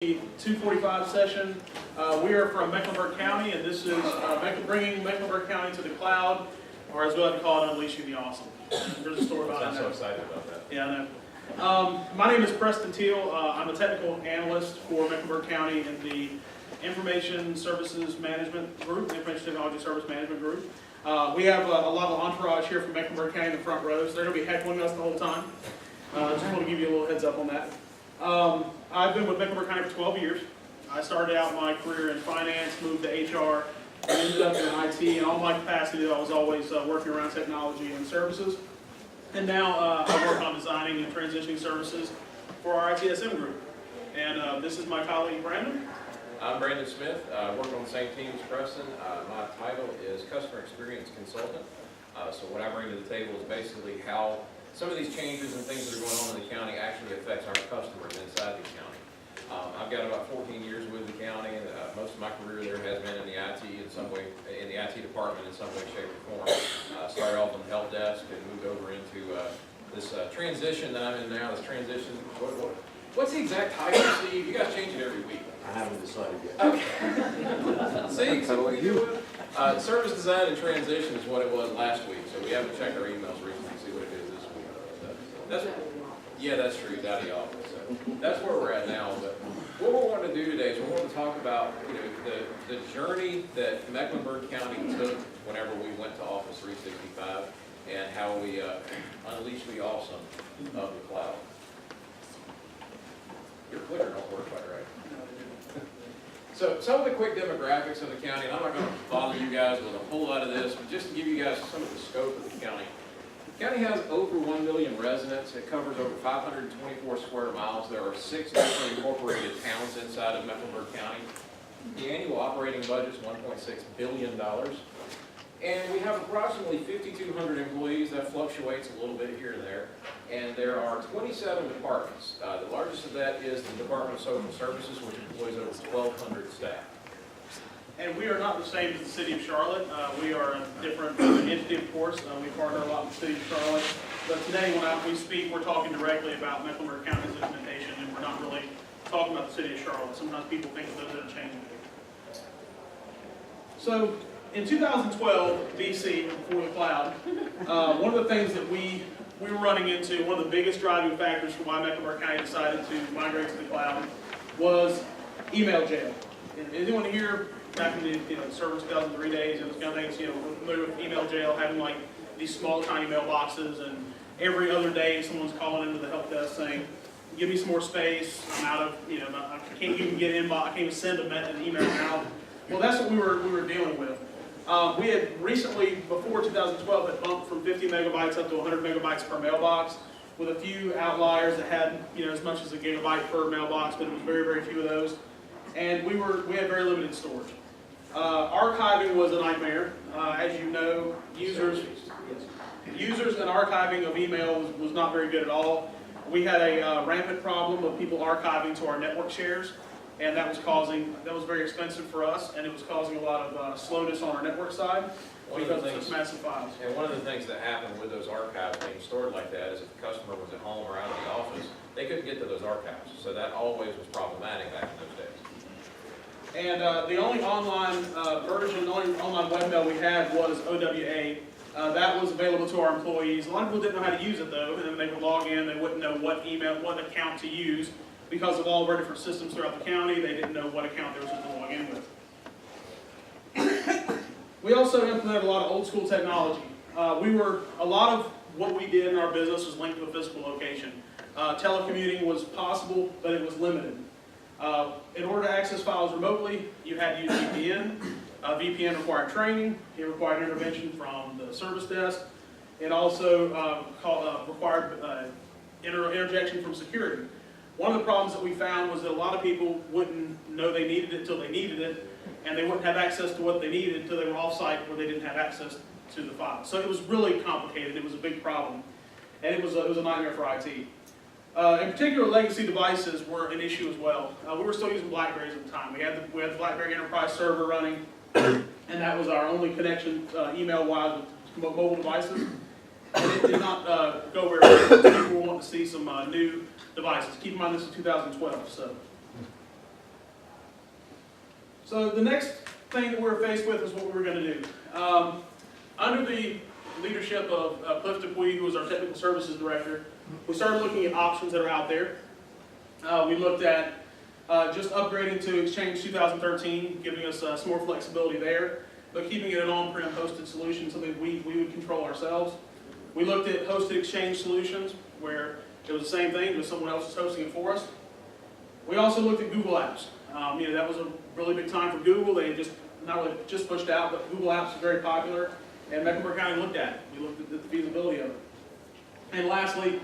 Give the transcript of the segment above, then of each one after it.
2:45 session. We are from Mecklenburg County, and this is bringing Mecklenburg County to the cloud, or as we like to call it, unleashing the awesome. There's a story about that. I'm so excited about that. Yeah, I know. My name is Preston Teal. I'm a technical analyst for Mecklenburg County in the Information Services Management Group, Information Technology Service Management Group. We have a lot of entourage here from Mecklenburg County in the front rows. They're going to be heckling us the whole time. Just want to give you a little heads up on that. I've been with Mecklenburg County for 12 years. I started out my career in finance, moved to HR, and ended up in IT, and all my capacity I was always working around technology and services. And now I work on designing and transitioning services for our ITSM group. And this is my colleague Brandon. I'm Brandon Smith. I work on the same team as Preston. My title is Customer Experience Consultant. So what I bring to the table is basically how some of these changes and things that are going on in the county actually affects our customers inside the county. I've got about 14 years with the county, and most of my career there has been in the IT in some way, in the IT department in some way, shape, or form. Started off on the help desk and moved over into this transition that I'm in now. This transition, what's the exact title, Steve? You guys change it every week. I haven't decided yet. Okay. See, service design and transition is what it was last week, so we haven't checked our emails recently to see what it is this week. Yeah, that's true, it's out of the office. So that's where we're at now. But what we're wanting to do today is we're going to talk about the journey that Mecklenburg County took whenever we went to Office 365 and how we unleashed the awesome of the cloud. Your clicker don't work quite right. So some of the quick demographics of the county, and I'm not going to bother you guys with a whole lot of this, but just to give you guys some of the scope of the county. The county has over 1 million residents. It covers over 524 square miles. There are 6 different incorporated towns inside of Mecklenburg County. The annual operating budget is $1.6 billion. And we have approximately 5,200 employees. That fluctuates a little bit here and there. And there are 27 departments. The largest of that is the Department of Social Services, which employs over 1,200 staff. And we are not the same as the city of Charlotte. We are a different entity, of course. We partner a lot with the city of Charlotte. But today, when we speak, we're talking directly about Mecklenburg County's implementation, and we're not really talking about the city of Charlotte. Sometimes people think that those are interchangeable. So, in 2012, BC, before the cloud, one of the things that we were running into, one of the biggest driving factors for why Mecklenburg County decided to migrate to the cloud was email jail. And anyone here back in the server 2003 days and those kind of things, familiar with email jail, having like these small tiny mailboxes, and every other day someone's calling into the help desk saying, give me some more space, I'm out of, I can't even get inbox, I can't even send an email out. Well, that's what we were dealing with. We had recently, before 2012, had bumped from 50 megabytes up to 100 megabytes per mailbox, with a few outliers that had as much as a gigabyte per mailbox, but it was very, very few of those. And we had very limited storage. Archiving was a nightmare. As you know, users and archiving of email was not very good at all. We had a rampant problem of people archiving to our network shares, and that was very expensive for us, and it was causing a lot of slowness on our network side because of such massive files. And one of the things that happened with those archives being stored like that is if the customer was at home or out of the office, they couldn't get to those archives. So that always was problematic back in those days. And the only online version, the only online webmail we had was OWA. That was available to our employees. A lot of people didn't know how to use it though, and then they would log in, they wouldn't know what account to use. Because of all of our different systems throughout the county, they didn't know what account they were supposed to log in with. We also implemented a lot of old school technology. A lot of what we did in our business was linked to a physical location. Telecommuting was possible, but it was limited. In order to access files remotely, you had to use VPN. VPN required training. It required intervention from the service desk. It also required interjection from security. One of the problems that we found was that a lot of people wouldn't know they needed it until they needed it, and they wouldn't have access to what they needed until they were off-site where they didn't have access to the file. So it was really complicated. It was a big problem, and it was a nightmare for IT. In particular, legacy devices were an issue as well. We were still using BlackBerrys at the time. We had the BlackBerry Enterprise server running, and that was our only connection email-wise with mobile devices. And it did not go very well. People want to see some new devices. Keep in mind this is 2012, so So the next thing that we were faced with is what we were going to do. Under the leadership of Cliff Dupuy, who was our technical services director, we started looking at options that are out there. We looked at just upgrading to Exchange 2013, giving us some more flexibility there, but keeping it an on-prem hosted solution, something we would control ourselves. We looked at hosted Exchange solutions, where it was the same thing, just someone else was hosting it for us. We also looked at Google Apps. That was a really big time for Google. They just not really just pushed out, but Google Apps is very popular, and Mecklenburg County looked at it. We looked at the feasibility of it. And lastly,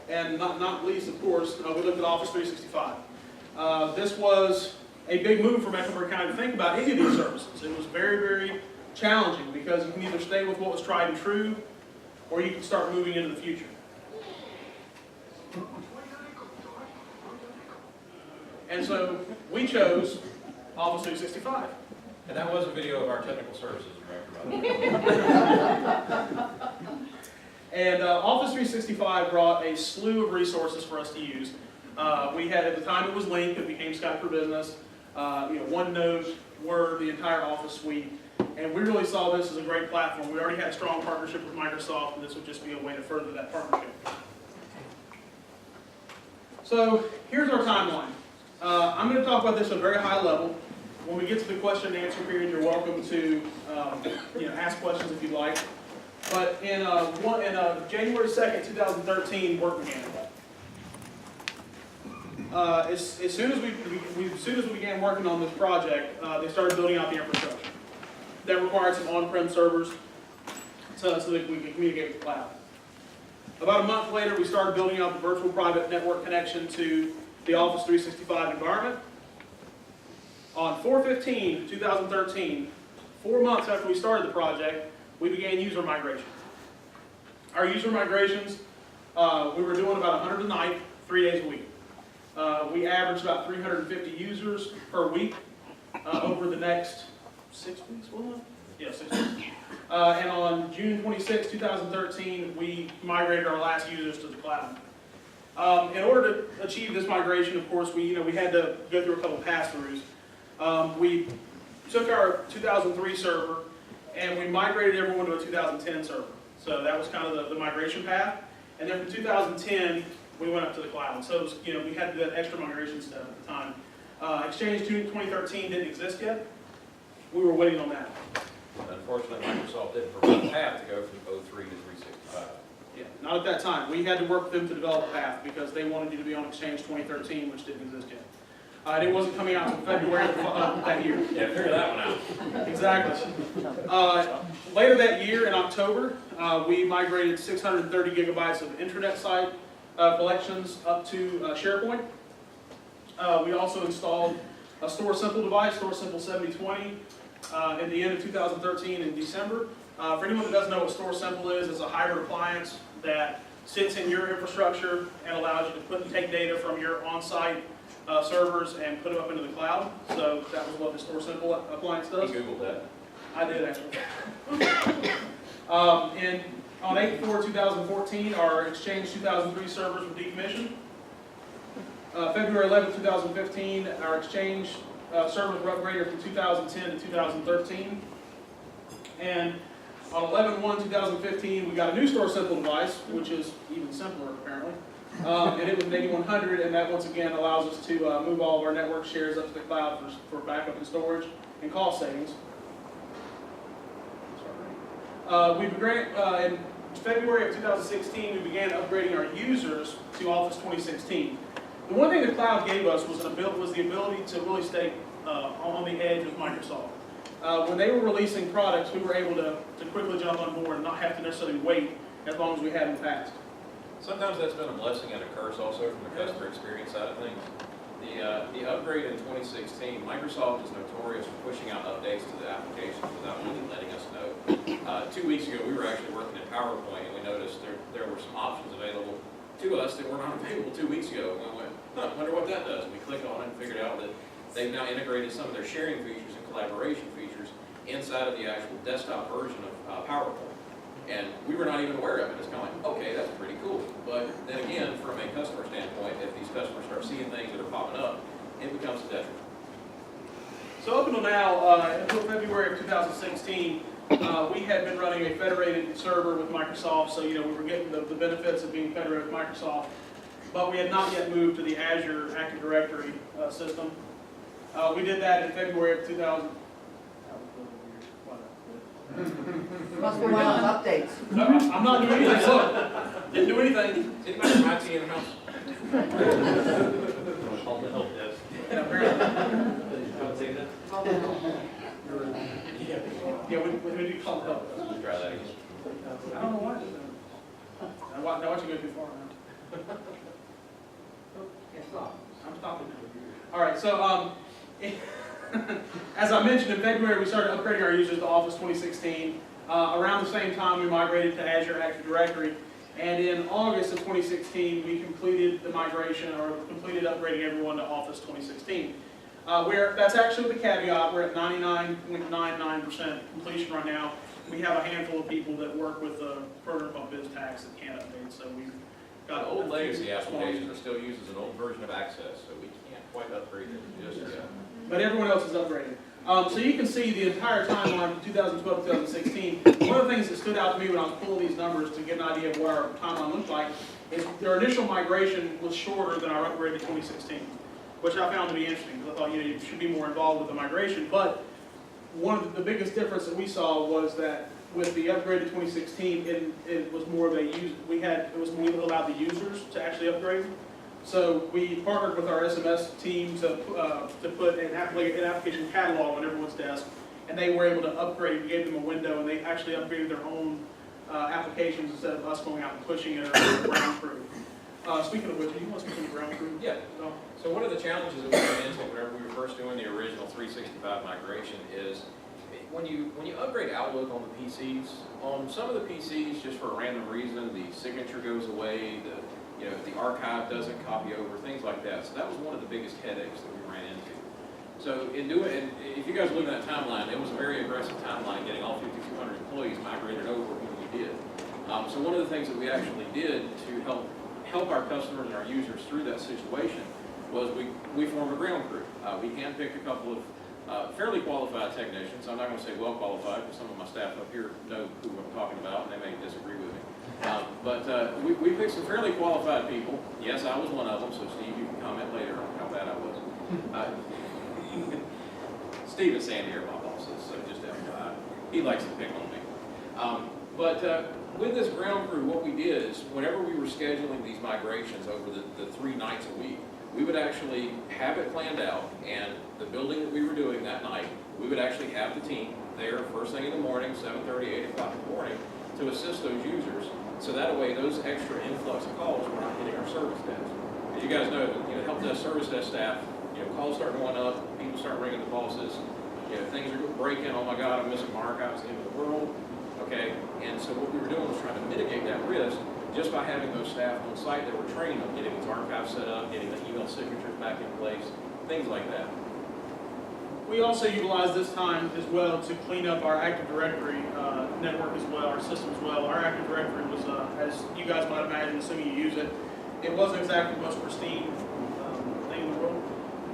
and not least, of course, we looked at Office 365. This was a big move for Mecklenburg County to think about any of these services. It was very, very challenging because you can either stay with what was tried and true, or you can start moving into the future. And so we chose Office 365. And that was a video of our technical services director, by the way. And Office 365 brought a slew of resources for us to use. We had, at the time it was Link, it became Skype for Business, OneNote, Word, the entire Office suite. And we really saw this as a great platform. We already had a strong partnership with Microsoft, and this would just be a way to further that partnership. So here's our timeline. I'm going to talk about this at a very high level. When we get to the question and answer period, you're welcome to ask questions if you'd like. But in January 2nd, 2013, work began. As soon as we began working on this project, they started building out the infrastructure. That required some on-prem servers so that we could communicate with the cloud. About a month later, we started building out the virtual private network connection to the Office 365 environment. On 4/15/2013, 4 months after we started the project, we began user migration. Our user migrations, we were doing about 100 a night, 3 days a week. We averaged about 350 users per week over the next 6 weeks, wasn't it? Yeah, 6 weeks. And on June 26, 2013, we migrated our last users to the cloud. In order to achieve this migration, of course, we had to go through a couple pass-throughs. We took our 2003 server and we migrated everyone to a 2010 server. So that was kind of the migration path. And then from 2010, we went up to the cloud. So it was, we had to do that extra migration step at the time. Exchange 2013 didn't exist yet. We were waiting on that. Unfortunately, Microsoft didn't provide a path to go from 03 to 365. Yeah, not at that time. We had to work with them to develop a path because they wanted you to be on Exchange 2013, which didn't exist yet. It wasn't coming out until February of that year. Yeah, figure that one out. Exactly. Later that year, in October, we migrated 630 gigabytes of intranet site collections up to SharePoint. We also installed a Store Simple device, Store Simple 7020, at the end of 2013 in December. For anyone that doesn't know what Store Simple is, it's a hybrid appliance that sits in your infrastructure and allows you to put and take data from your on-site servers and put them up into the cloud. So that was what the Store Simple appliance does. You Googled that. I did actually. And on 8/4/2014, our Exchange 2003 servers were decommissioned. February 11, 2015, our Exchange servers were upgraded from 2010 to 2013. And on 11/1/2015, we got a new Store Simple device, which is even simpler apparently. And it was an 8100, and that once again allows us to move all of our network shares up to the cloud for backup and storage and cost savings. In February of 2016, we began upgrading our users to Office 2016. The one thing the cloud gave us was the ability to really stay on the edge with Microsoft. When they were releasing products, we were able to quickly jump on board and not have to necessarily wait as long as we had in the past. Sometimes that's been a blessing and a curse also from the customer experience side of things. The upgrade in 2016, Microsoft is notorious for pushing out updates to the applications without really letting us know. 2 weeks ago, we were actually working in PowerPoint and we noticed there were some options available to us that were not available 2 weeks ago. And we went, I wonder what that does. And we clicked on it and figured out that they've now integrated some of their sharing features and collaboration features inside of the actual desktop version of PowerPoint. And we were not even aware of it. It's kind of like, okay, that's pretty cool. But then again, from a customer standpoint, if these customers start seeing things that are popping up, it becomes a detriment. So up until now, until February of 2016, we had been running a federated server with Microsoft, so we were getting the benefits of being federated with Microsoft, but we had not yet moved to the Azure Active Directory system. We did that in February of 2000. Must be one of those updates. No, I'm not doing anything. Look, didn't do anything. Is anybody from IT in the house? Call the help desk. Yeah, apparently. Don't say that. Yeah, we need to call help. Let's try that again. I don't know why. Now watch you go too far, man. I'm stopping now. All right, so as I mentioned, in February we started upgrading our users to Office 2016. Around the same time we migrated to Azure Active Directory, and in August of 2016 we completed the migration, or completed upgrading everyone to Office 2016. That's actually the caveat. We're at 99.99% completion right now. We have a handful of people that work with a program called BizTax that can't update, so we've got The old legacy applications are still uses an old version of Access, so we can't quite upgrade it just yet. But everyone else is upgraded. So you can see the entire timeline from 2012 to 2016. One of the things that stood out to me when I was pulling these numbers to get an idea of what our timeline looked like is their initial migration was shorter than our upgrade to 2016, which I found to be interesting because I thought you should be more involved with the migration. But one of the biggest difference that we saw was that with the upgrade to 2016, it was more of a we allowed the users to actually upgrade. So we partnered with our SMS team to put an application catalog on everyone's desk, and they were able to upgrade. We gave them a window, and they actually upgraded their own applications instead of us going out and pushing it or ground crew. Speaking of which, do you want to speak to the ground crew? Yeah. No? So one of the challenges that we ran into whenever we were first doing the original 365 migration is when you upgrade Outlook on the PCs, on some of the PCs, just for a random reason, the signature goes away, the archive doesn't copy over, things like that. So that was one of the biggest headaches that we ran into. So and if you guys look at that timeline, it was a very aggressive timeline getting all 5,200 employees migrated over when we did. So one of the things that we actually did to help our customers and our users through that situation was we formed a ground crew. We handpicked a couple of fairly qualified technicians. I'm not going to say well qualified because some of my staff up here know who I'm talking about and they may disagree with me. But we picked some fairly qualified people. Yes, I was one of them, so Steve, you can comment later on how bad I was. Steve and Sandy are my bosses, so just FYI. He likes to pick on me. But with this ground crew, what we did is whenever we were scheduling these migrations over the 3 nights a week, we would actually have it planned out, and the building that we were doing that night, we would actually have the team there first thing in the morning, 7:30, 8 o'clock in the morning, to assist those users, so that way those extra influx of calls were not hitting our service desk. As you guys know, help desk, service desk staff, calls start going up, people start ringing the bosses, things are breaking, oh my God, I'm missing my archive, it's the end of the world, okay? And so what we were doing was trying to mitigate that risk just by having those staff on site that were trained on getting these archives set up, getting the email signatures back in place, things like that. We also utilized this time as well to clean up our Active Directory network as well, our system as well. Our Active Directory was, as you guys might imagine, assuming you use it, it wasn't exactly the most pristine thing in the world.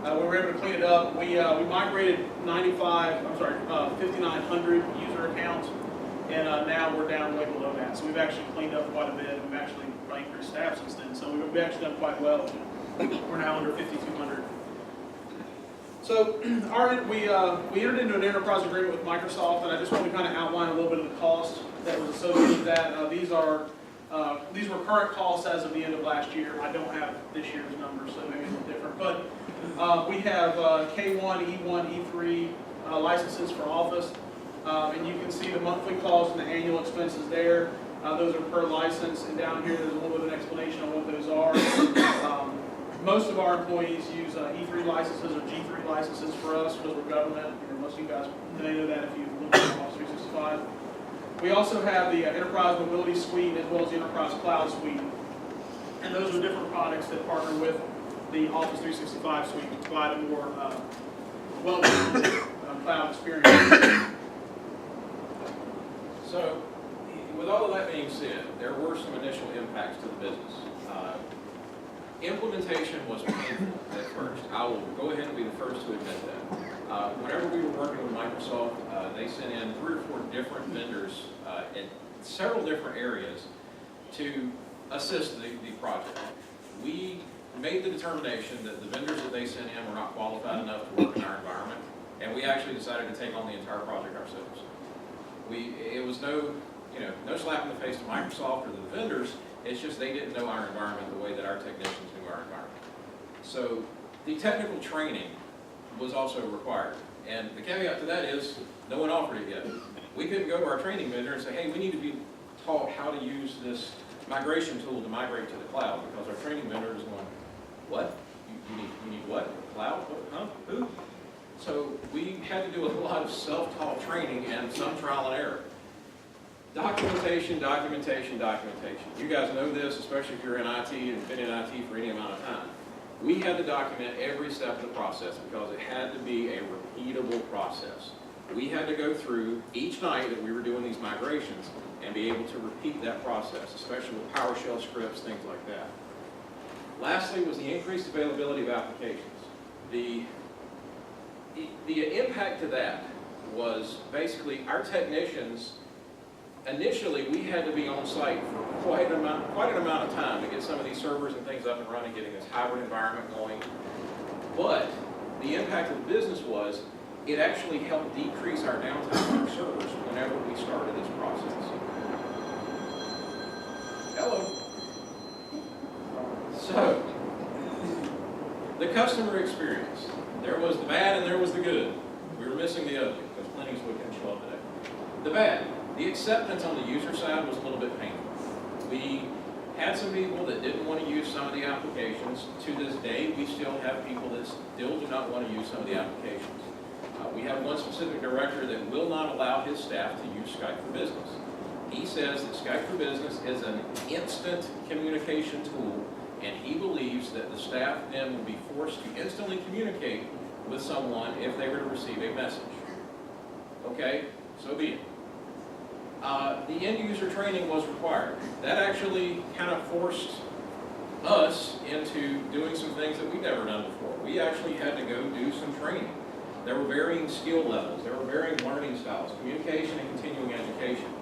We were able to clean it up. We migrated 5,900 user accounts, and now we're down way below that. So we've actually cleaned up quite a bit. We've actually increased staff since then. So we've actually done quite well. We're now under 5,200. So we entered into an enterprise agreement with Microsoft, and I just want to kind of outline a little bit of the cost that was associated with that. These were current costs as of the end of last year. I don't have this year's numbers, so maybe it's a little different. But we have K1, E1, E3 licenses for Office, and you can see the monthly costs and the annual expenses there. Those are per license, and down here there's a little bit of an explanation on what those are. Most of our employees use E3 licenses or G3 licenses for us because we're government. Most of you guys may know that if you look at Office 365. We also have the Enterprise Mobility Suite as well as the Enterprise Cloud Suite. And those are different products that partner with the Office 365 suite to provide a more well-rounded cloud experience. So, with all of that being said, there were some initial impacts to the business. Implementation was painful at first. I will go ahead and be the first to admit that. Whenever Microsoft. They sent in 3 or 4 different vendors in several different areas to assist the project. We made the determination that the vendors that they sent in were not qualified enough to work in our environment, and we actually decided to take on the entire project ourselves. It was no slap in the face to Microsoft or the vendors. It's just they didn't know our environment the way that our technicians knew our environment. So the technical training was also required. And the caveat to that is no one offered it yet. We couldn't go to our training vendor and say, hey, we need to be taught how to use this migration tool to migrate to the cloud, because our training vendor is going, what? You need what? Cloud? What? Huh? Who? So we had to do a lot of self-taught training and some trial and error. Documentation, documentation, documentation. You guys know this, especially if you're in IT and been in IT for any amount of time. We had to document every step of the process because it had to be a repeatable process. We had to go through each night that we were doing these migrations and be able to repeat that process, especially with PowerShell scripts, things like that. Lastly was the increased availability of applications. The impact to that was basically our technicians. Initially, we had to be on site for quite an amount of time to get some of these servers and things up and running, getting this hybrid environment going. But the impact of the business was it actually helped decrease our downtime on our servers whenever we started this process. Hello. So, the customer experience. There was the bad and there was the good. We were missing the ugly because plenty of couldn't show up today. The bad. The acceptance on the user side was a little bit painful. We had some people that didn't want to use some of the applications. To this day, we still have people that still do not want to use some of the applications. We have one specific director that will not allow his staff to use Skype for Business. He says that Skype for Business is an instant communication tool, and he believes that the staff then will be forced to instantly communicate with someone if they were to receive a message. Okay, so be it. The end user training was required. That actually kind of forced us into doing some things that we've never done before. We actually had to go do some training. There were varying skill levels. There were varying learning styles, communication and continuing education.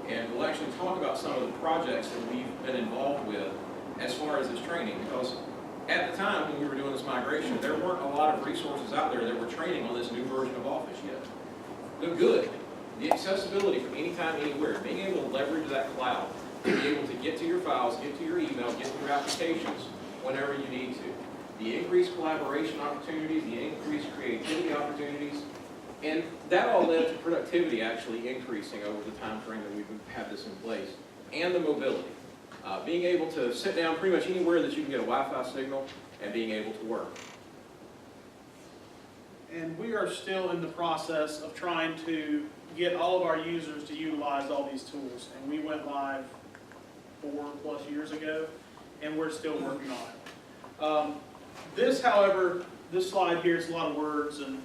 And we'll actually talk about some of the projects that we've been involved with as far as this training, because at the time when we were doing this migration, there weren't a lot of resources out there that were training on this new version of Office yet. The good. The accessibility from anytime, anywhere, being able to leverage that cloud, to be able to get to your files, get to your email, get to your applications whenever you need to. The increased collaboration opportunities, the increased creativity opportunities, and that all led to productivity actually increasing over the time frame that we've had this in place, and the mobility. Being able to sit down pretty much anywhere that you can get a Wi-Fi signal and being able to work. And we are still in the process of trying to get all of our users to utilize all these tools. And we went live 4+ years ago, and we're still working on it. This, however, this slide here is a lot of words, and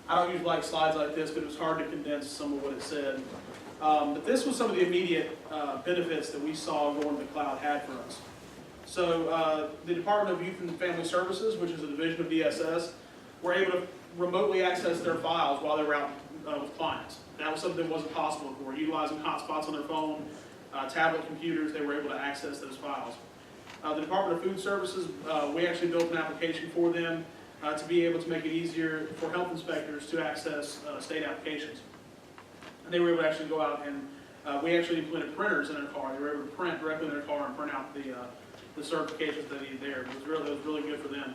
I don't usually like slides like this, but it was hard to condense some of what it said. But this was some of the immediate benefits that we saw going to the cloud had for us. So the Department of Youth and Family Services, which is a division of DSS, were able to remotely access their files while they were out with clients. That was something that wasn't possible before. Utilizing hotspots on their phone, tablet computers, they were able to access those files. The Department of Food Services, we actually built an application for them to be able to make it easier for health inspectors to access state applications. And they were able to actually go out and we actually implemented printers in their car. They were able to print directly in their car and print out the certifications they needed there. It was really good for them.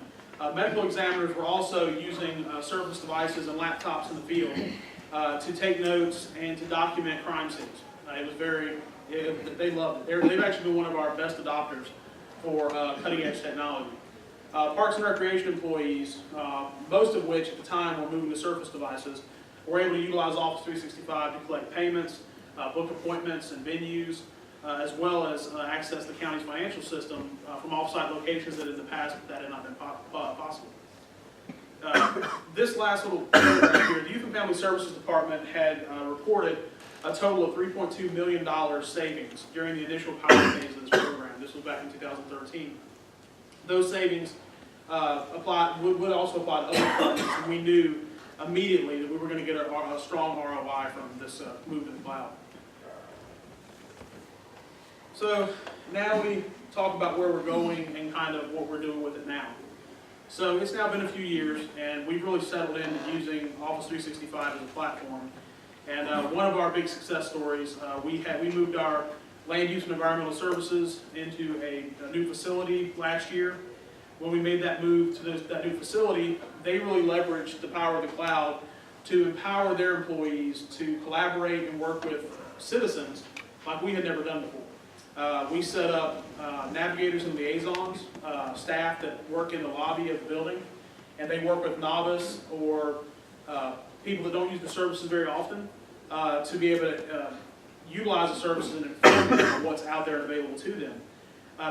Medical examiners were also using Surface devices and laptops in the field to take notes and to document crime scenes. It was they loved it. They've actually been one of our best adopters for cutting-edge technology. Parks and Recreation employees, most of which at the time were moving to Surface devices, were able to utilize Office 365 to collect payments, book appointments and venues, as well as access the county's financial system from off-site locations that in the past that had not been possible. This last little right here, the Youth and Family Services Department had reported a total of $3.2 million savings during the initial pilot phase of this program. This was back in 2013. Those savings would also apply to other departments, and we knew immediately that we were going to get a strong ROI from this move to the cloud. So now we talk about where we're going and kind of what we're doing with it now. So it's now been a few years, and we've really settled into using Office 365 as a platform. And one of our big success stories, we moved our land use and environmental services into a new facility last year. When we made that move to that new facility, they really leveraged the power of the cloud to empower their employees to collaborate and work with citizens like we had never done before. We set up navigators and liaisons, staff that work in the lobby of the building, and they work with novice or people that don't use the services very often to be able to utilize the services and inform them on what's out there and available to them.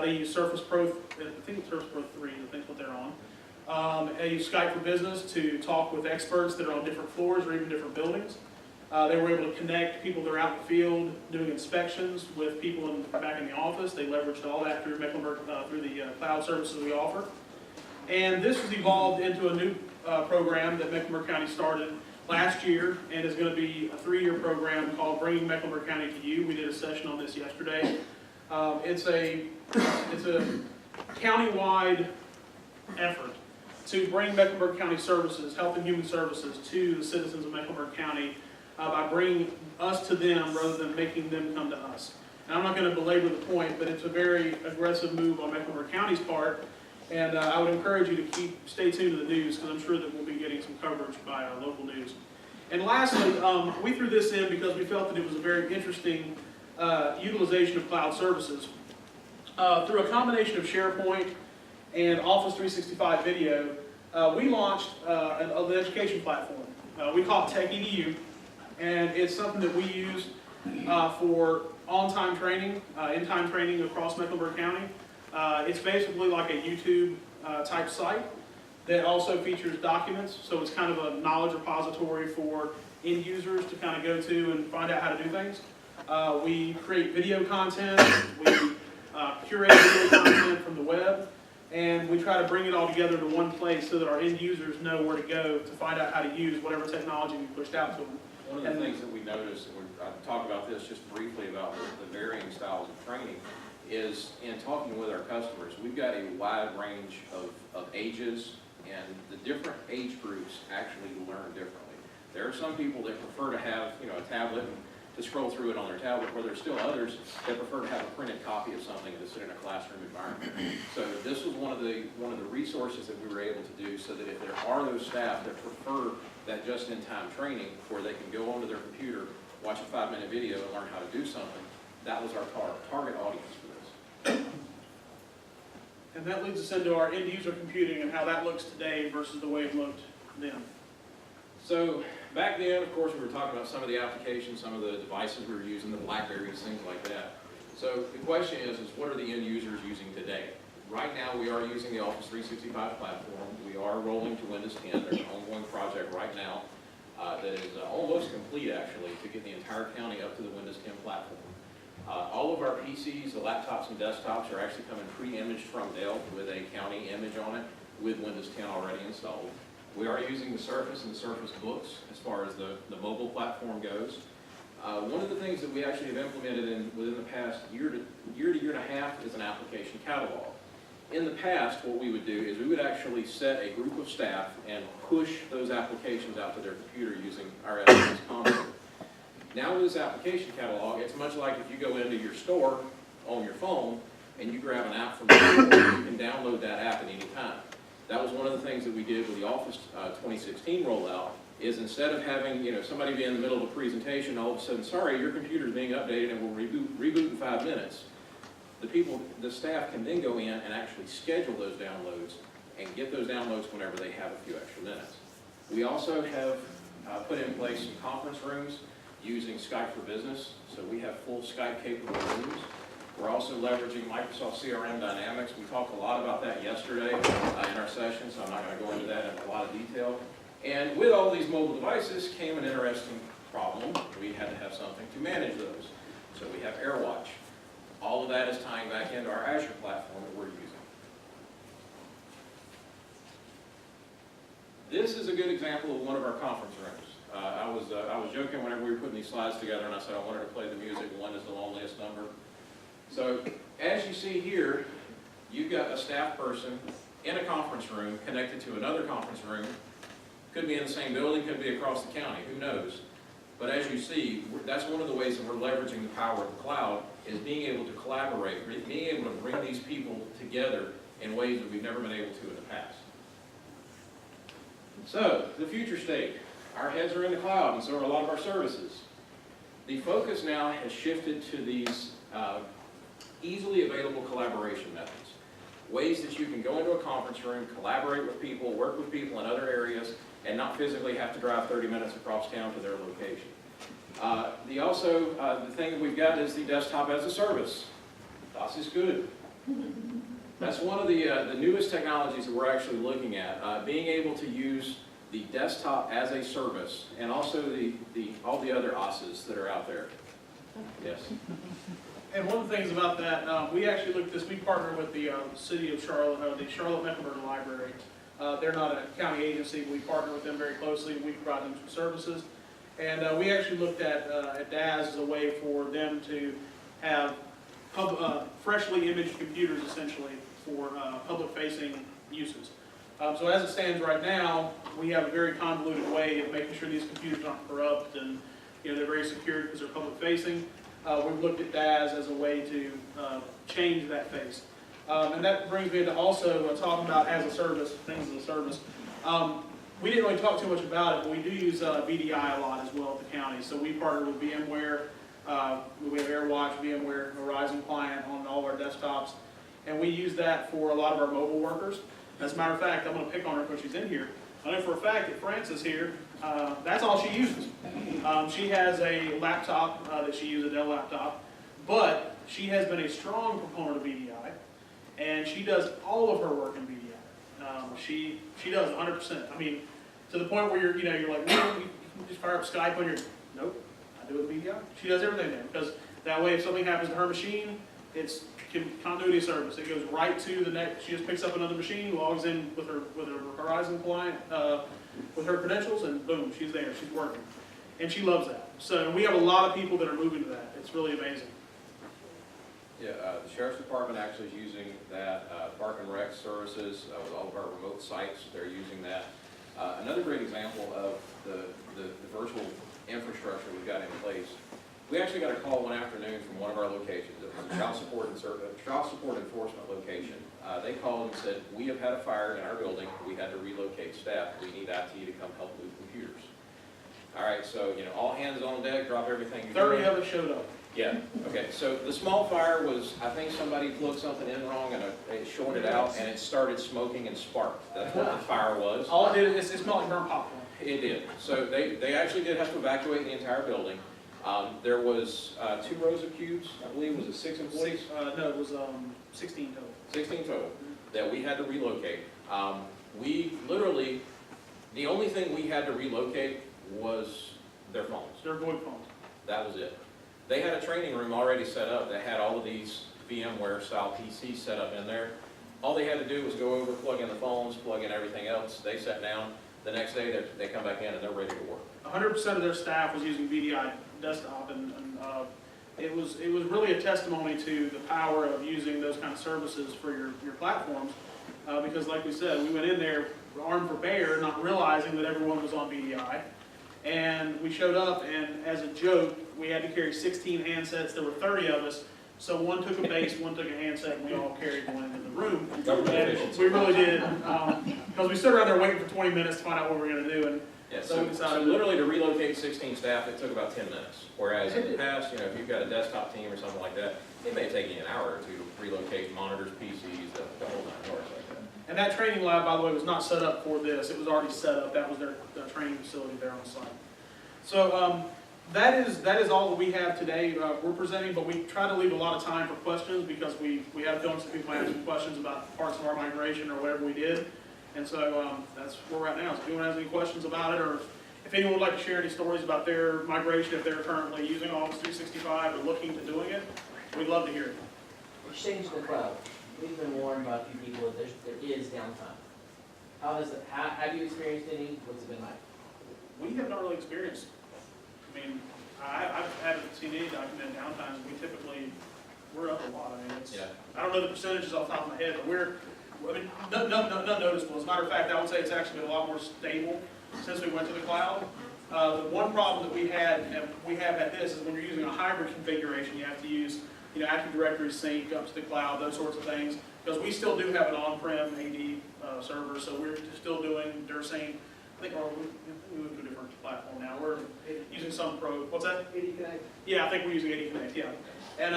They use Surface Pro, I think it's Surface Pro 3, I think what they're on. They use Skype for Business to talk with experts that are on different floors or even different buildings. They were able to connect people that are out in the field doing inspections with people back in the office. They leveraged all that through Mecklenburg, through the cloud services we offer. And this has evolved into a new program that Mecklenburg County started last year and is going to be a 3-year program called Bringing Mecklenburg County to You. We did a session on this yesterday. It's a county-wide effort to bring Mecklenburg County services, health and human services, to the citizens of Mecklenburg County by bringing us to them rather than making them come to us. And I'm not going to belabor the point, but it's a very aggressive move on Mecklenburg County's part, and I would encourage you to stay tuned to the news, because I'm sure that we'll be getting some coverage by local news. And lastly, we threw this in because we felt that it was a very interesting utilization of cloud services. Through a combination of SharePoint and Office 365 video, we launched an education platform. We call it TechEDU, and it's something that we use for on-time training, in-time training across Mecklenburg County. It's basically like a YouTube type site that also features documents, so it's kind of a knowledge repository for end users to kind of go to and find out how to do things. We create video content, we curate video content from the web, and we try to bring it all together to one place so that our end users know where to go to find out how to use whatever technology we pushed out to them. One of the things that we noticed, and I talked about this just briefly about the varying styles of training, is in talking with our customers, we've got a wide range of ages, and the different age groups actually learn differently. There are some people that prefer to have, a tablet and to scroll through it on their tablet, where there's still others that prefer to have a printed copy of something to sit in a classroom environment. So this was one of the resources that we were able to do, so that if there are those staff that prefer that just-in-time training, where they can go onto their computer, watch a 5-minute video and learn how to do something, that was our target audience for this. And that leads us into our end-user computing and how that looks today versus the way it looked then. So back then, of course, we were talking about some of the applications, some of the devices we were using, the BlackBerries, things like that. So the question is what are the end users using today? Right now, we are using the Office 365 platform. We are rolling to Windows 10. There's an ongoing project right now that is almost complete, actually, to get the entire county up to the Windows 10 platform. All of our PCs, the laptops and desktops, are actually coming pre-imaged from Dell with a county image on it with Windows 10 already installed. We are using the Surface and the Surface Books as far as the mobile platform goes. One of the things that we actually have implemented within the past year to year and a half is an application catalog. In the past, what we would do is we would actually set a group of staff and push those applications out to their computer using our SMS console. Now with this application catalog, it's much like if you go into your store on your phone and you grab an app from the store, you can download that app at any time. That was one of the things that we did with the Office 2016 rollout, is instead of having somebody be in the middle of a presentation, all of a sudden, sorry, your computer is being updated and will reboot in 5 minutes. The staff can then go in and actually schedule those downloads and get those downloads whenever they have a few extra minutes. We also have put in place some conference rooms using Skype for Business, so we have full Skype capable rooms. We're also leveraging Microsoft CRM Dynamics. We talked a lot about that yesterday in our session, so I'm not going to go into that in a lot of detail. And with all these mobile devices came an interesting problem. We had to have something to manage those. So we have AirWatch. All of that is tying back into our Azure platform that we're using. This is a good example of one of our conference was joking whenever we were putting these slides together, and I said I wanted to play the music, one is the loneliest number. So, as you see here, you've got a staff person in a conference room connected to another conference room. Could be in the same building, could be across the county, who knows? But as you see, that's one of the ways that we're leveraging the power of the cloud, is being able to collaborate, being able to bring these people together in ways that we've never been able to in the past. So, the future state. Our heads are in the cloud, and so are a lot of our services. The focus now has shifted to these easily available collaboration methods. Ways that you can go into a conference room, collaborate with people, work with people in other areas, and not physically have to drive 30 minutes across town to their location. The thing that we've got is the desktop as a service. Das is good. That's one of the newest technologies that we're actually looking at, being able to use the desktop as a service, and also all the other OSs that are out there. Yes. And one of the things about that, we actually looked at this, we partner with the city of Charlotte, the Charlotte Mecklenburg Library. They're not a county agency, but we partner with them very closely, and we provide them some services. And we actually looked at DAS as a way for them to have freshly imaged computers, essentially, for public-facing uses. So as it stands right now, we have a very convoluted way of making sure these computers aren't corrupt, and they're very secure because they're public-facing. We've looked at DAS as a way to change that face. And that brings me to also talking about as a service, things as a service. We didn't really talk too much about it, but we do use VDI a lot as well at the county. So we partner with VMware. We have AirWatch, VMware, Horizon Client on all of our desktops. And we use that for a lot of our mobile workers. As a matter of fact, I'm going to pick on her because she's in here. I know for a fact that Frances here, that's all she uses. She has a laptop that she uses, a Dell laptop, but she has been a strong proponent of VDI, and she does all of her work in VDI. She does 100%. I mean, to the point where you're like, well, you can just fire up Skype on your, nope, I do it with VDI. She does everything there, because that way if something happens to her machine, it's continuity of service. It goes right to the next. She just picks up another machine, logs in with her Horizon client, with her credentials, and boom, she's there. She's working, and she loves that. So we have a lot of people that are moving to that. It's really amazing. Yeah, the Sheriff's Department actually is using that. Park and Rec services with all of our remote sites, they're using that. Another great example of the virtual infrastructure we've got in place. We actually got a call one afternoon from one of our locations. It was a child support enforcement location. They called and said, we have had a fire in our building. We had to relocate staff. We need IT to come help move computers. All right, so all hands on deck, drop everything. 30 of us showed up. Yeah, okay, so the small fire was, I think somebody plugged something in wrong and it shorted out and it started smoking and sparked. That's what the fire was. All it did is it smelled like burnt popcorn. It did. So they actually did have to evacuate the entire building. There was 2 rows of cubes, I believe. Was it 6 employees? No, it was 16 total. 16 total that we had to relocate. We literally, the only thing we had to relocate was their phones. Their VoIP phones. That was it. They had a training room already set up that had all of these VMware style PCs set up in there. All they had to do was go over, plug in the phones, plug in everything else. They sat down. The next day they come back in and they're ready to work. 100% of their staff was using VDI desktop, and it was really a testimony to the power of using those kind of services for your platforms. Because like we said, we went in there armed for bear, not realizing that everyone was on VDI. And we showed up, and as a joke, we had to carry 16 handsets. There were 30 of us, so one took a base, one took a handset, and we all carried one into the room. And we really did, because we stood around there waiting for 20 minutes to find out what we were going to do. And yeah, so literally to relocate 16 staff, it took about 10 minutes. Whereas in the past, if you've got a desktop team or something like that, it may take you an hour or two to relocate monitors, PCs, the whole 9 yards like that. And that training lab, by the way, was not set up for this. It was already set up. That was their training facility there on site. So that is all that we have today. We're presenting, but we try to leave a lot of time for questions because we have feelings that people asking questions about parts of our migration or whatever we did. And so that's where we're at now. So if anyone has any questions about it, or if anyone would like to share any stories about their migration, if they're currently using Office 365 or looking to doing it, we'd love to hear it. Exchange to the cloud. We've been warned by a few people that there is downtime. How has it? Have you experienced any? What's it been like? We have not really experienced I mean, I haven't seen any documented downtimes. We're up a lot. I mean, it's, Yeah. I don't know the percentages off the top of my head, but I mean, not noticeable. As a matter of fact, I would say it's actually been a lot more stable since we went to the cloud. The one problem that we have at this is when you're using a hybrid configuration, you have to use, Active Directory sync up to the cloud, those sorts of things. Because we still do have an on-prem AD server, so we're still doing Dursane. I think we moved to a different platform now. We're using some pro. What's that? AD Connect. Yeah, I think we're using AD Connect. Yeah. And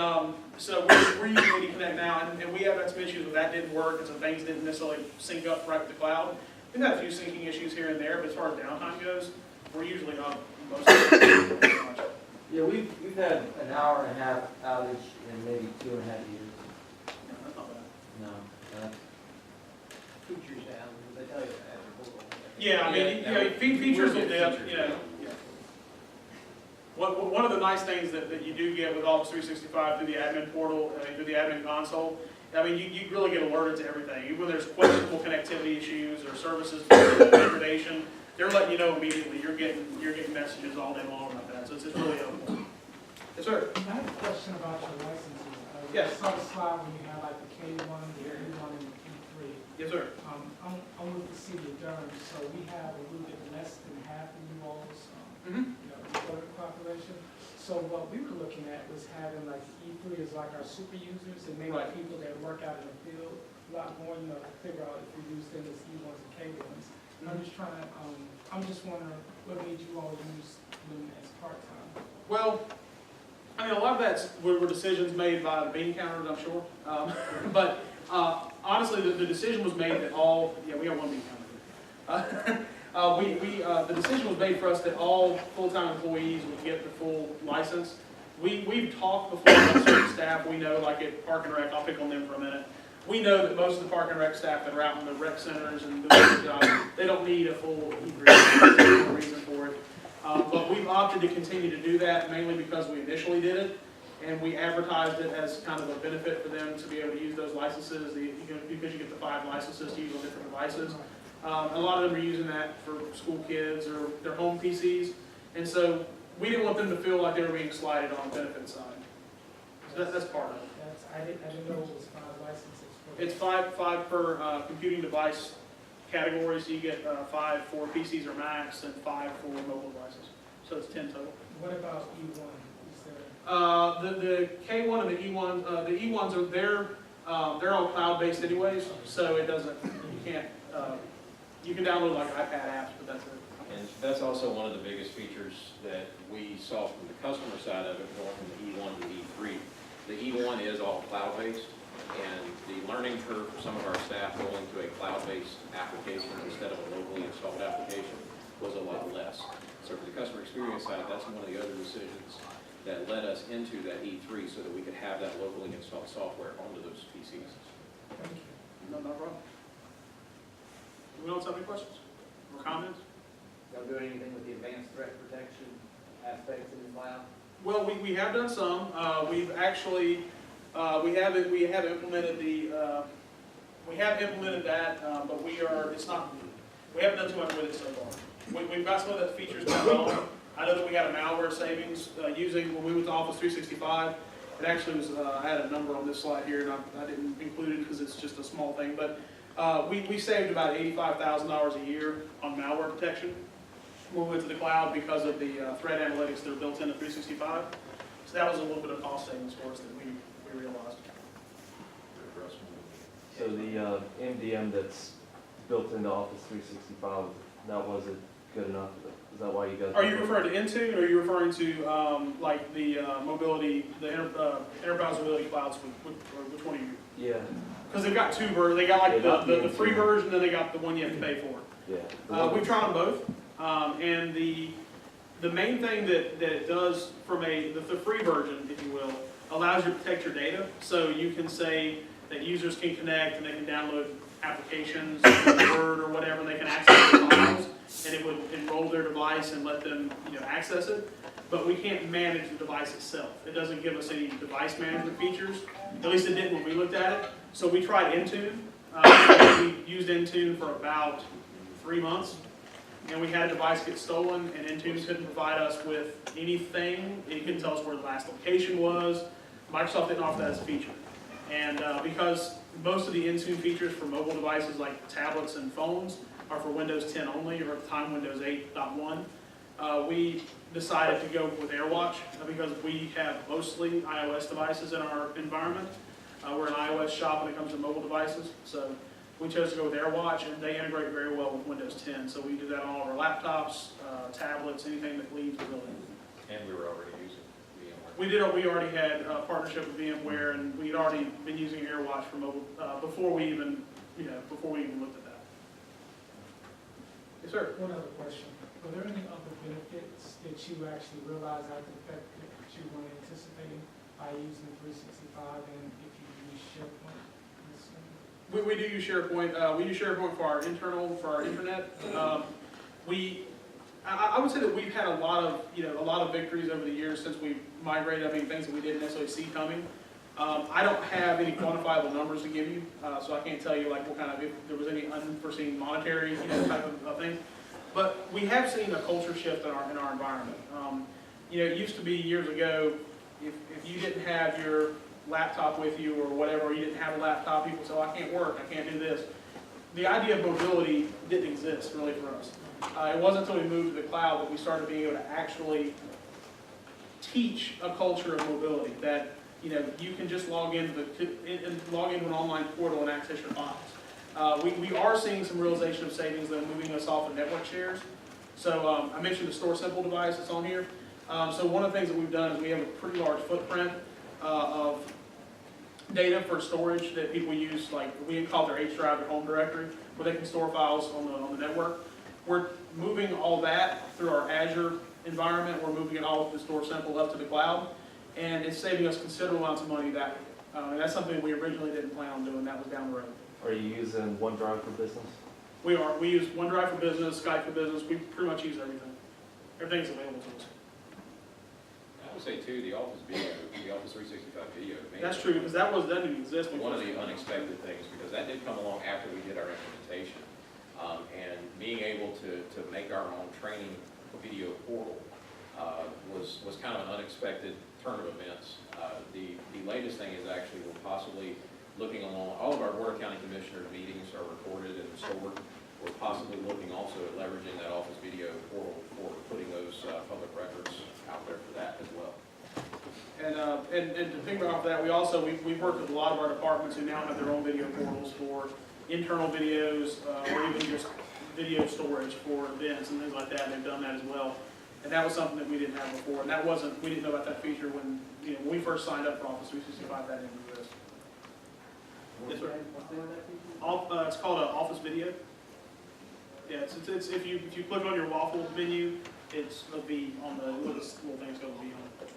so we're using AD Connect now, and we have had some issues with that didn't work, and some things didn't necessarily sync up right with the cloud. We've had a few syncing issues here and there, but as far as downtime goes, we're usually up most of the time. Pretty much. Yeah, we've had an hour and a half outage in maybe 2.5 years. Yeah, that's not bad. No, Features down, they tell you that. Yeah, I mean, Yeah, features will we'll dip, get features, yeah. One of the nice things that you do get with Office 365 through the admin portal, through the admin console, I mean, you really get alerted to everything. Even when there's questionable connectivity issues or services degradation, they're letting you know immediately. You're getting messages all day long about that, so it's really helpful. Yes, sir. I have a question about your licenses. Yes. I saw the slide when you had like the K1, the E1, and the E3. Yes, sir. I'm with the city of Durham, so we have a little bit less than half of you all's, employment population. So what we were looking at was having like E3 as like our super users and maybe Right. people that work out in the field a lot more, figure out if we use them as E1s and K1s. I'm just trying to, I'm just wondering what made you all use them as part-time? Well, I mean, a lot of that's were decisions made by the bean counters, I'm sure. But honestly, the decision was made that we got one bean counter. The decision was made for us that all full-time employees would get the full license. We've talked before about certain staff. We know, like at Park and Rec, I'll pick on them for a minute. We know that most of the Park and Rec staff that are out in the rec centers and doing the jobs, they don't need a full E3. There's no reason for it. But we've opted to continue to do that mainly because we initially did it, and we advertised it as kind of a benefit for them to be able to use those licenses, because you get the 5 licenses to use on different devices. A lot of them are using that for school kids or their home PCs, and so we didn't want them to feel like they were being slighted on the benefit side. So that's part of it. I didn't know it was 5 licenses. It's five per computing device category, so you get 5 for PCs or Macs and 5 for mobile devices. So it's 10 total. What about E1? Is there? The K1 and the E1, the E1s are they're all cloud-based anyways, so it doesn't, you can download like iPad apps, but that's it. And that's also one of the biggest features that we saw from the customer side of it, going from the E1 to E3. The E1 is all cloud-based, and the learning curve for some of our staff going to a cloud-based application instead of a locally installed application was a lot less. So for the customer experience side, that's one of the other decisions that led us into that E3 so that we could have that locally installed software onto those PCs. Thank you. No problem. Anyone else have any questions or comments? Y'all doing anything with the advanced threat protection aspects in the cloud? Well, we have done some. We've actually we have implemented that, but we haven't done too much with it so far. We've got some of the features turned on. I know that we got a malware savings using when we went to Office 365. It actually was I had a number on this slide here, and I didn't include it because it's just a small thing, but we saved about $85,000 a year on malware protection when we went to the cloud because of the threat analytics that are built into 365. So that was a little bit of cost savings for us that we realized. So the MDM that's built into Office 365, that wasn't good enough? Is that why you guys? Are you referring to Intune, or are you referring to like the mobility, the enterprise mobility cloud suite? Which one are you? Yeah. Because they've got 2 versions. They got like Yeah, the free version, then they got the one you have to pay for. Yeah. We've tried them both, and the main thing that it does from the free version, if you will, allows you to protect your data. So you can say that users can connect and they can download applications, Word or whatever, and they can access the files, and it would enroll their device and let them access it. But we can't manage the device itself. It doesn't give us any device management features. At least it didn't when we looked at it. So we tried Intune. We used Intune for about 3 months. and we had a device get stolen, and Intune couldn't provide us with anything. It couldn't tell us where the last location was. Microsoft didn't offer that as a feature. And because most of the Intune features for mobile devices like tablets and phones are for Windows 10 only, or at the time Windows 8.1, we decided to go with AirWatch because we have mostly iOS devices in our environment. We're an iOS shop when it comes to mobile devices, so we chose to go with AirWatch, and they integrate very well with Windows 10. So we do that on all of our laptops, tablets, anything that leaves the building. And we were already using VMware. We already had a partnership with VMware, and we'd already been using AirWatch for mobile before we even looked at that. Yes, sir. One other question. Were there any other benefits that you actually realized after the fact that you weren't anticipating by using 365 and if you use SharePoint? We do use SharePoint. We use SharePoint for our internet. I would say that we've had a lot of victories over the years since we migrated. I mean, things that we didn't necessarily see coming. I don't have any quantifiable numbers to give you, so I can't tell you like what kind of, if there was any unforeseen monetary type of thing. But we have seen a culture shift in our environment. It used to be years ago, if you didn't have your laptop with you or whatever, or you didn't have a laptop, people say, oh, I can't work, I can't do this. The idea of mobility didn't exist really for us. It wasn't until we moved to the cloud that we started being able to actually teach a culture of mobility, that you can just log into an online portal and access your files. We are seeing some realization of savings that are moving us off of network shares. So I mentioned the Store Simple device that's on here. So one of the things that we've done is we have a pretty large footprint of data for storage that people use, like we call their H drive, their home directory, where they can store files on the network. We're moving all that through our Azure environment. We're moving it all with the Store Simple up to the cloud, and it's saving us considerable amounts of money that way. And that's something we originally didn't plan on doing. That was down the road. Are you using OneDrive for business? We are. We use OneDrive for business, Skype for business. We pretty much use everything. Everything's available to us. I would say too, the Office 365 video. That's true, because that didn't exist before. One of the unexpected things, because that did come along after we did our implementation. And being able to make our own training video portal was kind of an unexpected turn of events. The latest thing is actually we're possibly looking along, all of our Board of County Commissioner meetings are recorded and stored. We're possibly looking also at leveraging that Office video portal for putting those public records out there for that as well. And to think about that, we've worked with a lot of our departments who now have their own video portals for internal videos, or even just video storage for events and things like that. They've done that as well. And that was something that we didn't have before. And we didn't know about that feature when we first signed up for Office 365, that didn't exist. Yes, sir. It's called Office Video. Yeah, it's if you click on your waffle menu, it'll be on the little thing's going to be on.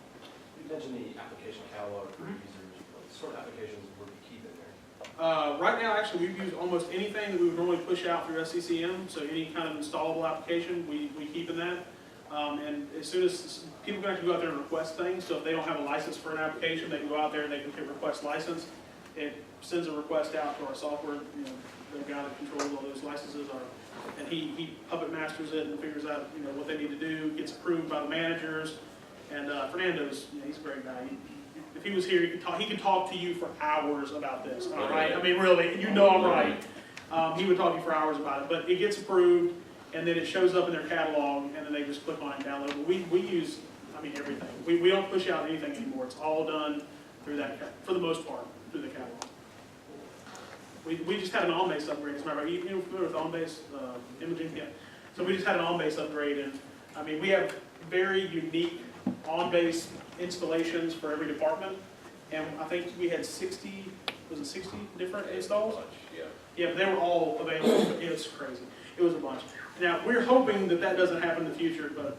You mentioned the application catalog for users. What sort of applications would you keep in there? Right now, actually, we've used almost anything that we would normally push out through SCCM, so any kind of installable application, we keep in that. And as soon as people can actually go out there and request things, so if they don't have a license for an application, they can go out there and they can hit request license. It sends a request out to our software, the guy that controls all those licenses and he puppet masters it and figures out what they need to do, gets approved by the managers. And Fernando's, he's a great guy. If he was here, he could talk to you for hours about this. All right, I mean really, I'm right. He would talk to you for hours about it, but it gets approved, and then it shows up in their catalog, and then they just click on it and download it. We use, everything. We don't push out anything anymore. It's all done through that, for the most part, through the catalog. We just had an on-base upgrade. As a matter of fact, you're familiar with on-base imaging? Yeah. So we just had an on-base upgrade, and we have very unique on-base installations for every department, and I think we had 60 different installs? Yeah. Yeah, but they were all available. It was crazy. It was a bunch. Now, we're hoping that doesn't happen in the future, but,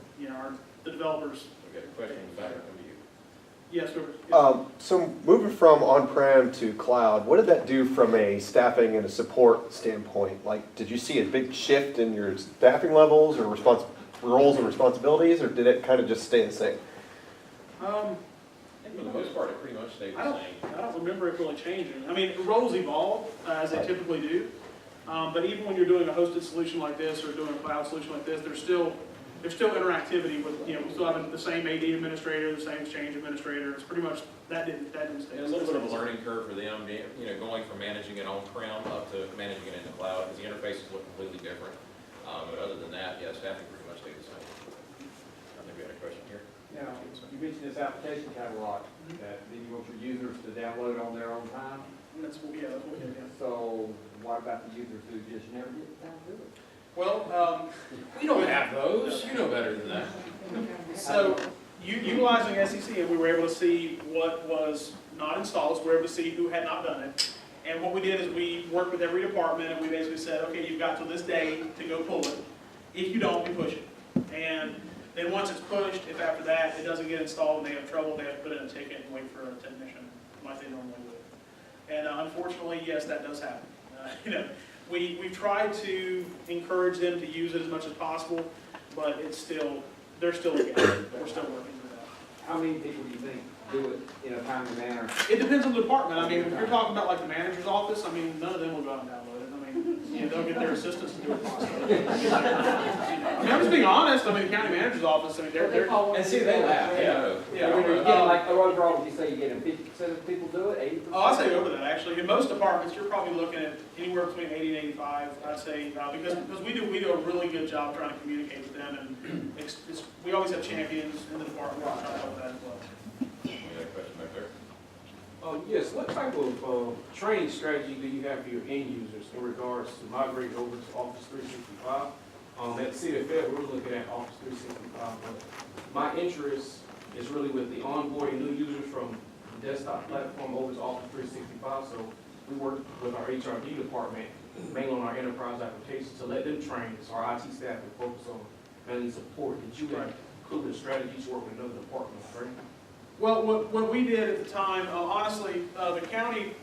the developers. We've got a question in the back. Come to you. Yes, sir. So moving from on-prem to cloud, what did that do from a staffing and a support standpoint? Like, did you see a big shift in your staffing levels or roles and responsibilities, or did it kind of just stay the same? For the most part, it pretty much stayed the same. I don't remember it really changing. Roles evolve as they typically do. But even when you're doing a hosted solution like this or doing a cloud solution like this, there's still interactivity with, we still have the same AD administrator, the same Exchange administrator. It's pretty much, that didn't stay. And a little bit of a learning curve for them, going from managing it on-prem up to managing it in the cloud, because the interfaces look completely different. But other than that, yeah, staffing pretty much stayed the same. I think we had a question here. Now, you mentioned this application catalog, that then you want your users to download on their own time. That's what we did, yeah. So what about the users who just never get time to do it? Well, We don't have those, you know better than that. so utilizing SEC, and we were able to see what was not installed, so we were able to see who had not done it. And what we did is we worked with every department, and we basically said, okay, you've got till this day to go pull it. If you don't, we push it. And then once it's pushed, if after that it doesn't get installed and they have trouble, they have to put in a ticket and wait for a technician, like they normally would. And unfortunately, yes, that does happen. We tried to encourage them to use it as much as possible, but there's still a gap. We're still working through that. How many people do you think do it in a timely manner? It depends on the department. I mean, if you're talking about like the manager's office, I mean, none of them will go out and download it. I mean, they'll get their assistants to do it possibly. I mean, I'm just being honest. I mean, the county manager's office, I mean, they're And see, they laugh, yeah. When you're getting like overall, would you say you're getting 50% of people do it, 80%? Oh, I'd say over that, actually. In most departments, you're probably looking at anywhere between 80 and 85, I'd say, because we do a really good job trying to communicate with them, and we always have champions in the department trying to help that as well. We had a question back there. Yes, what type of training strategy do you have for your end users in regards to migrating over to Office 365? At CFL, we're looking at Office 365, but my interest is really with the onboarding new users from the desktop platform over to Office 365. So we work with our HRD department, mainly on our enterprise applications, to let them train, so our IT staff can focus on mainly support. Did you include a strategy to work with another department, right? Well, what we did at the time, honestly, the county,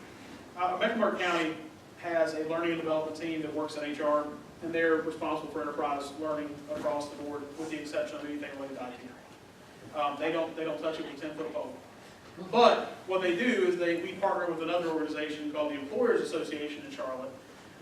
Mecklenburg County has a learning and development team that works in HR, and they're responsible for enterprise learning across the board, with the exception of anything related to IT. They don't touch it with a 10-foot pole. But what they do is we partner with another organization called the Employers Association in Charlotte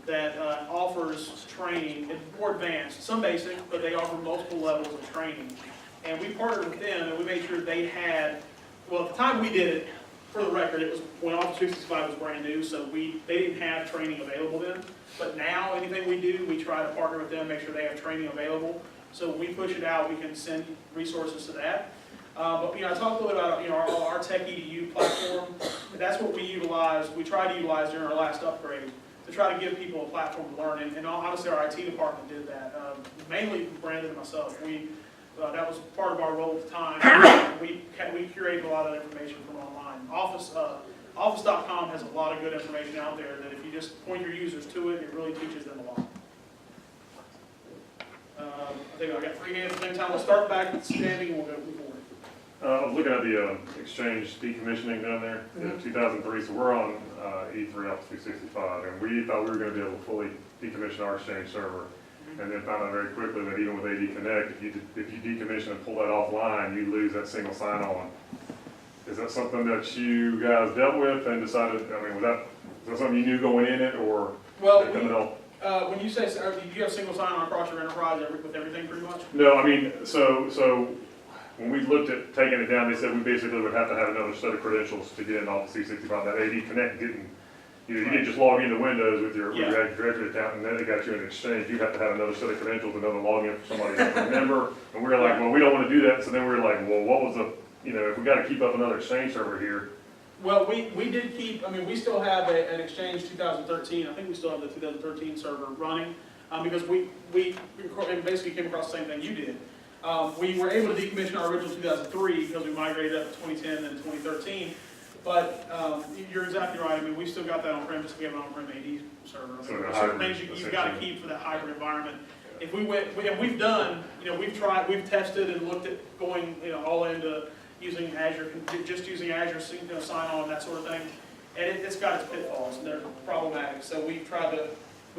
that offers training, more advanced, some basic, but they offer multiple levels of training. And we partnered with them, and we made sure they had. Well, at the time we did it, for the record, it was when Office 365 was brand new, so they didn't have training available then. But now, anything we do, we try to partner with them, make sure they have training available. So when we push it out, we can send resources to that. But I talked a little bit about our Tech EDU platform. That's what we utilize. We tried to utilize during our last upgrade to try to give people a platform to learn. And honestly, our IT department did that. Mainly Brandon and myself. That was part of our role at the time. We curated a lot of information from online. Office.com has a lot of good information out there that if you just point your users to it, it really teaches them a lot. I think I've got 3 hands at the same time. We'll start back with standing and we'll go forward. I was looking at the Exchange decommissioning down there in 2003, so we're on E3 Office 365, and we thought we were going to be able to fully decommission our Exchange server. And then found out very quickly that even with AD Connect, if you decommission and pull that offline, you lose that single sign-on. Is that something that you guys dealt with and decided? I mean, was that something you knew going in it, or well, when you say, do you have single sign-on across your enterprise with everything pretty much? No, I mean, so when we looked at taking it down, they said we basically would have to have another set of credentials to get in Office 365. That AD Connect didn't. You didn't just log into Windows with your Active Directory account and then they got you an Exchange. You have to have another set of credentials, another login for somebody to remember. And we were like, well, we don't want to do that. So then we were like, well, what was if we got to keep up another Exchange server here. Well, we did keep, we still have an Exchange 2013. I think we still have the 2013 server running because we basically came across the same thing you did. We were able to decommission our original 2003 because we migrated up to 2010 and 2013. But you're exactly right. We still got that on-prem, just we have an on-prem AD server. There are certain things you've got to keep for that hybrid environment. If we went, we've done, we've tested and looked at going, all into using Azure, just using Azure, sign-on, that sort of thing, and it's got its pitfalls and they're problematic. So we tried to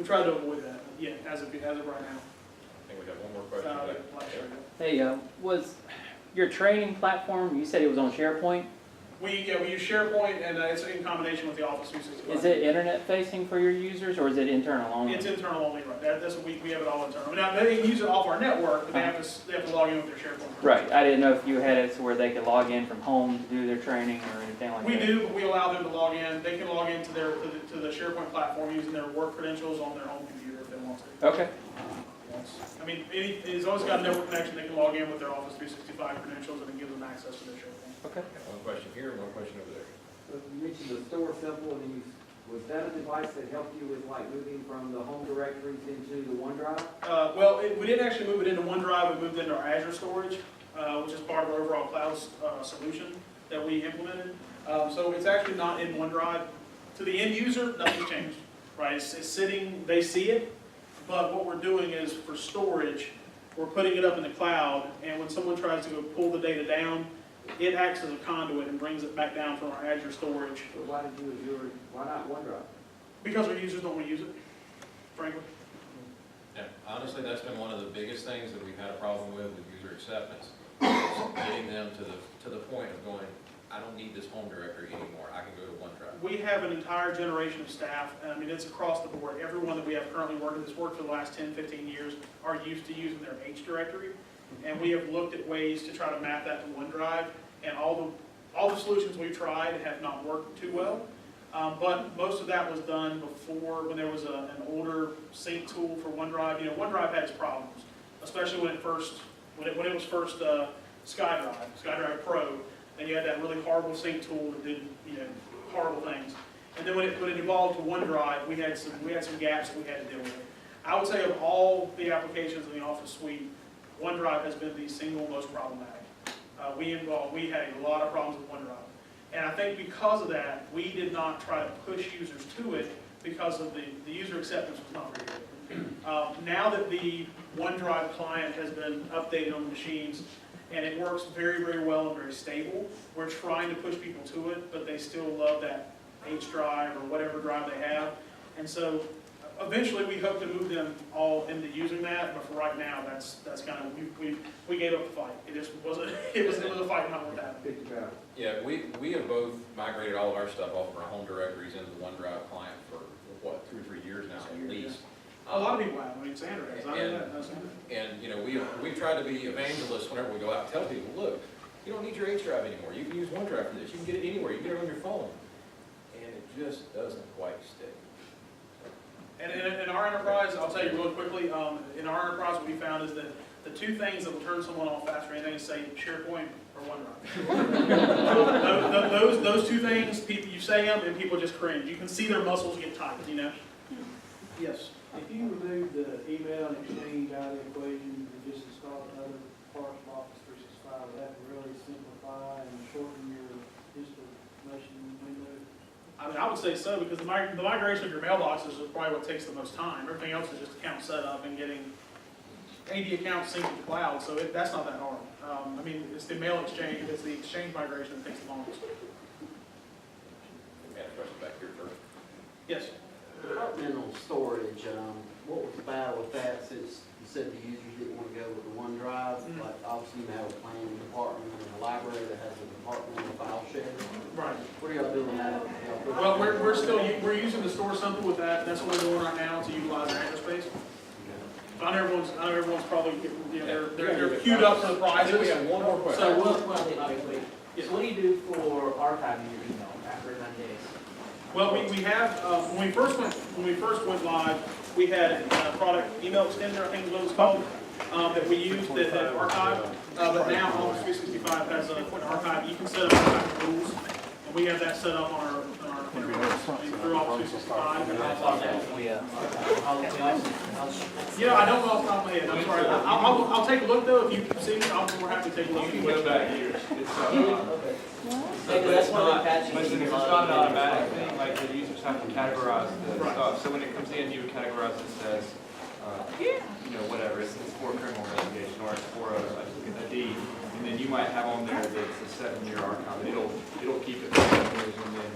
avoid that. Yeah, as of right now. I think we have one more question. Hey, was your training platform? You said it was on SharePoint. We use SharePoint, and it's in combination with the Office 365. Is it internet facing for your users, or is it internal only? It's internal only, right? That's we have it all internal. Now they can use it off our network, but they have to log in with their SharePoint. Right, I didn't know if you had it to where they could log in from home to do their training or anything like We that. do, but we allow them to log in. They can log into to the SharePoint platform using their work credentials on their home computer if they want to. Okay. I mean, it's always got a network connection. They can log in with their Office 365 credentials, and it gives them access to their SharePoint. Okay. One question here, one question over there. You mentioned the store simple, and you, was that a device that helped you with like moving from the home directories into the OneDrive? Well, we didn't actually move it into OneDrive. We moved into our Azure Storage, which is part of our overall cloud solution that we implemented. So it's actually not in OneDrive. To the end user, nothing's changed, right? It's sitting, they see it, but what we're doing is for storage, we're putting it up in the cloud, and when someone tries to go pull the data down, it acts as a conduit and brings it back down from our Azure Storage. So why did you Azure, why not OneDrive? Because our users don't want to use it, frankly. Yeah, honestly, that's been one of the biggest things that we've had a problem with user acceptance, is getting them to the point of going, I don't need this home directory anymore, I can go to OneDrive. We have an entire generation of staff, and I mean, it's across the board. Everyone that we have currently working, that's worked for the last 10, 15 years, are used to using their H directory. And we have looked at ways to try to map that to OneDrive, and all the solutions we've tried have not worked too well. But most of that was done before, when there was an older sync tool for OneDrive. You know, OneDrive had its problems, especially when it was first SkyDrive Pro, and you had that really horrible sync tool that did horrible things. And then when it evolved to OneDrive, we had some gaps that we had to deal with. I would say of all the applications in the Office suite, OneDrive has been the single most problematic. We had a lot of problems with OneDrive. And I think because of that, we did not try to push users to it because of the user acceptance was not very good. Now that the OneDrive client has been updated on the machines, and it works very, very well and very stable, we're trying to push people to it, but they still love that H drive or whatever drive they have. And so eventually we hope to move them all into using that, but for right now, that's kind of, we gave up the fight. It just wasn't, it was a fight not worth having. Yeah, we have both migrated all of our stuff off of our home directories into the OneDrive client for, what, 2 or 3 years now at least. A lot of people have. I mean, Sandra has. I know that. And you know, we've tried to be evangelists whenever we go out and tell people, look, you don't need your H drive anymore. You can use OneDrive for this. You can get it anywhere. You can get it on your phone. And it just doesn't quite stick. And in our enterprise, I'll tell you real quickly, in our enterprise, what we found is that the two things that will turn someone off faster than anything is say SharePoint or OneDrive. those two things, people, you say them and people just cringe. You can see their muscles get tight, you know? Yes. If you remove the email and exchange out of the equation and just install other parts of Office 365, would that really simplify and shorten your installation window? I mean, I would say so, because the migration of your mailboxes is probably what takes the most time. Everything else is just account setup and getting 80 accounts synced to the cloud, so that's not that hard. I mean, it's the mail exchange, it's the exchange migration that takes the longest. Back here first. Yes. Departmental storage, what was the battle with that, since you said the users didn't want to go with the OneDrive? Like, obviously you have a planning department and a library that has a departmental file share. Right. What are y'all doing that? Well, we're using the store simple with that. That's what we're doing right now to utilize Azure space. I know everyone's probably they're queued up for the prizes. We have one more question. So So what do you do for archiving your email after 9 days? well, we have when we first went live, we had a product email extender, I think is what it's called, that we used that archive. But now Office 365 has an archive. You can set up archive rules, and we have that set up on our through Office 365. Yeah, I don't know off the top of my head. I'm sorry. I'll take a look though. If you see it, we're happy to take a look. You can go back years. That's one of the patches. Listen, it's not an automatic thing, like the users have to categorize the stuff. So when it comes in, you would categorize this as, whatever, it's for a criminal investigation or it's for a deed. And then you might have on there that it's a 7-year archive. It'll keep it for 7 years, and then